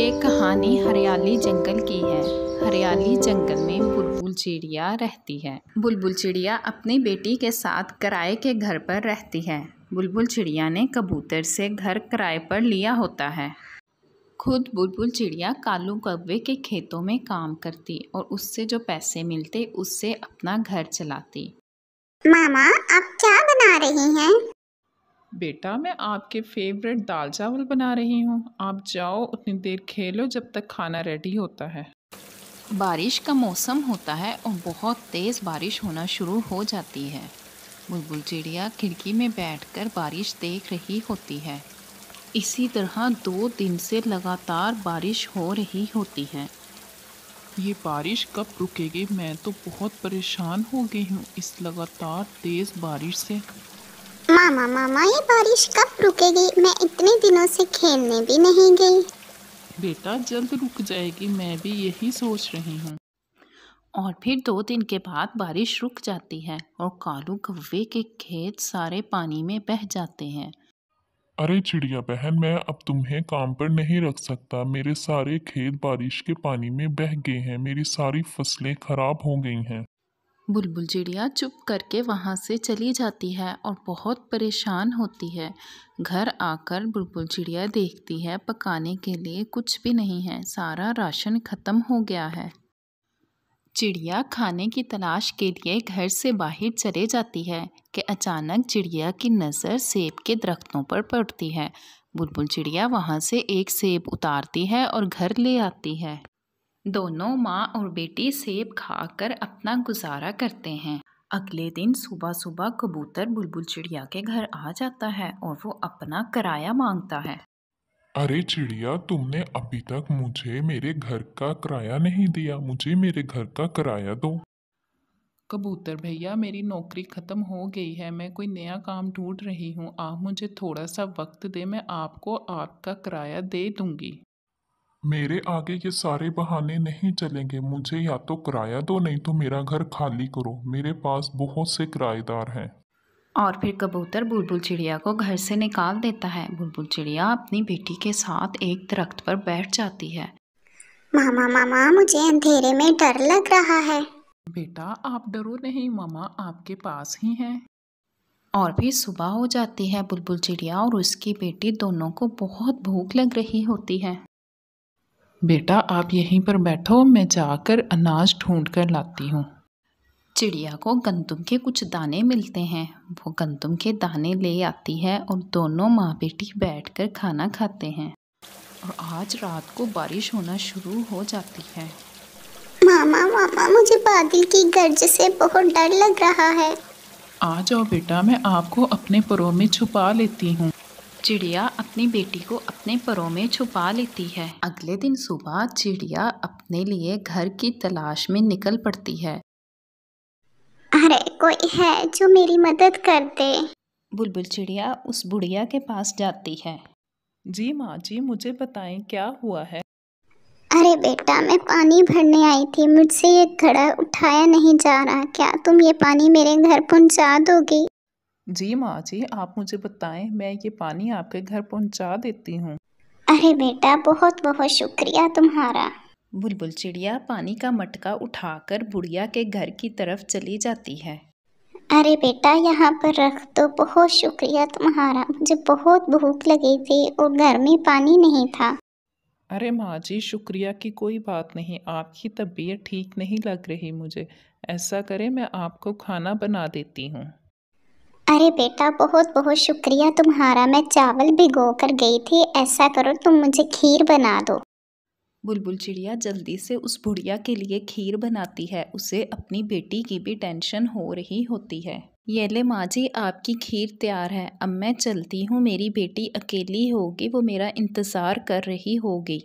ये कहानी हरियाली जंगल की है। हरियाली जंगल में बुलबुल चिड़िया रहती है। बुलबुल चिड़िया अपनी बेटी के साथ किराए के घर पर रहती है। बुलबुल चिड़िया ने कबूतर से घर किराए पर लिया होता है। खुद बुलबुल चिड़िया कालू कौवे के खेतों में काम करती और उससे जो पैसे मिलते उससे अपना घर चलाती। मामा, आप क्या बना रही हैं? बेटा, मैं आपके फेवरेट दाल चावल बना रही हूँ। आप जाओ, उतनी देर खेलो जब तक खाना रेडी होता है। बारिश का मौसम होता है और बहुत तेज़ बारिश होना शुरू हो जाती है। बुलबुल चिड़िया खिड़की में बैठकर बारिश देख रही होती है। इसी तरह 2 दिन से लगातार बारिश हो रही होती है। ये बारिश कब रुकेगी? मैं तो बहुत परेशान हो गई हूँ इस लगातार तेज़ बारिश से। मामा, ये बारिश कब रुकेगी? मैं इतने दिनों से खेलने भी नहीं गई। बेटा, जल्द रुक जाएगी, मैं भी यही सोच रही हूँ। और फिर 2 दिन के बाद बारिश रुक जाती है और कालू कौवे के खेत सारे पानी में बह जाते हैं। अरे चिड़िया बहन, मैं अब तुम्हें काम पर नहीं रख सकता। मेरे सारे खेत बारिश के पानी में बह गए हैं। मेरी सारी फसलें खराब हो गई हैं। बुलबुल चिड़िया चुप करके वहाँ से चली जाती है और बहुत परेशान होती है। घर आकर बुलबुल चिड़िया देखती है पकाने के लिए कुछ भी नहीं है, सारा राशन खत्म हो गया है। चिड़िया खाने की तलाश के लिए घर से बाहर चले जाती है कि अचानक चिड़िया की नज़र सेब के दरख्तों पर पड़ती है। बुलबुल चिड़िया वहाँ से एक सेब उतारती है और घर ले आती है। दोनों माँ और बेटी सेब खाकर अपना गुजारा करते हैं। अगले दिन सुबह सुबह कबूतर बुलबुल चिड़िया के घर आ जाता है और वो अपना किराया मांगता है। अरे चिड़िया, तुमने अभी तक मुझे मेरे घर का किराया नहीं दिया। मुझे मेरे घर का किराया दो। कबूतर भैया, मेरी नौकरी ख़त्म हो गई है। मैं कोई नया काम ढूंढ रही हूँ। आप मुझे थोड़ा सा वक्त दें, मैं आपको आपका किराया दे दूँगी। मेरे आगे ये सारे बहाने नहीं चलेंगे। मुझे या तो किराया दो, नहीं तो मेरा घर खाली करो। मेरे पास बहुत से किराएदार हैं। और फिर कबूतर बुलबुल चिड़िया को घर से निकाल देता है। बुलबुल चिड़िया अपनी बेटी के साथ एक दरख्त पर बैठ जाती है। मामा, मुझे अंधेरे में डर लग रहा है। बेटा, आप डरो नहीं, मामा आपके पास ही हैं। और फिर सुबह हो जाती है। बुलबुल चिड़िया और उसकी बेटी दोनों को बहुत भूख लग रही होती है। बेटा, आप यहीं पर बैठो, मैं जाकर अनाज ढूंढ कर लाती हूँ। चिड़िया को गंदम के कुछ दाने मिलते हैं। वो गंदम के दाने ले आती है और दोनों माँ बेटी बैठकर खाना खाते हैं। और आज रात को बारिश होना शुरू हो जाती है। मामा, मुझे बादल की गर्ज से बहुत डर लग रहा है। आ जाओ बेटा, मैं आपको अपने परों में छुपा लेती हूँ। चिड़िया अपनी बेटी को अपने परों में छुपा लेती है। अगले दिन सुबह चिड़िया अपने लिए घर की तलाश में निकल पड़ती है। अरे कोई है जो मेरी मदद कर दे। बुलबुल चिड़िया उस बुढ़िया के पास जाती है। जी माँ जी, मुझे बताएं क्या हुआ है। अरे बेटा, मैं पानी भरने आई थी। मुझसे ये घड़ा उठाया नहीं जा रहा। क्या तुम ये पानी मेरे घर पहुंचा दोगी? जी माँ जी, आप मुझे बताएं, मैं ये पानी आपके घर पहुंचा देती हूँ। अरे बेटा, बहुत बहुत शुक्रिया तुम्हारा। बुलबुल चिड़िया पानी का मटका उठाकर बुढ़िया के घर की तरफ चली जाती है। अरे बेटा, यहाँ पर रख दो। बहुत शुक्रिया तुम्हारा। मुझे बहुत भूख लगी थी और घर में पानी नहीं था। अरे माँ जी, शुक्रिया की कोई बात नहीं। आपकी तबीयत ठीक नहीं लग रही मुझे। ऐसा करें, मैं आपको खाना बना देती हूँ। अरे बेटा, बहुत बहुत शुक्रिया तुम्हारा। मैं चावल भिगो कर गई थी। ऐसा करो, तुम मुझे खीर बना दो। बुलबुल चिड़िया जल्दी से उस बुढ़िया के लिए खीर बनाती है। उसे अपनी बेटी की भी टेंशन हो रही होती है। ये ले माँ जी, आपकी खीर तैयार है। अब मैं चलती हूँ, मेरी बेटी अकेली होगी, वो मेरा इंतज़ार कर रही होगी।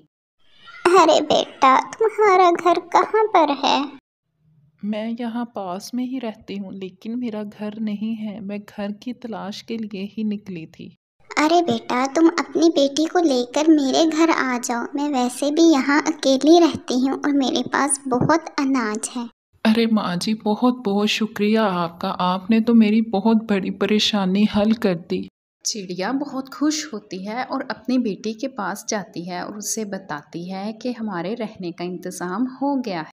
अरे बेटा, तुम्हारा घर कहाँ पर है? मैं यहाँ पास में ही रहती हूँ, लेकिन मेरा घर नहीं है। मैं घर की तलाश के लिए ही निकली थी। अरे बेटा, तुम अपनी बेटी को लेकर मेरे घर आ जाओ। मैं वैसे भी यहाँ अकेली रहती हूँ और मेरे पास बहुत अनाज है। अरे माँ जी, बहुत बहुत शुक्रिया आपका। आपने तो मेरी बहुत बड़ी परेशानी हल कर दी। चिड़िया बहुत खुश होती है और अपनी बेटी के पास जाती है और उसे बताती है कि हमारे रहने का इंतज़ाम हो गया है।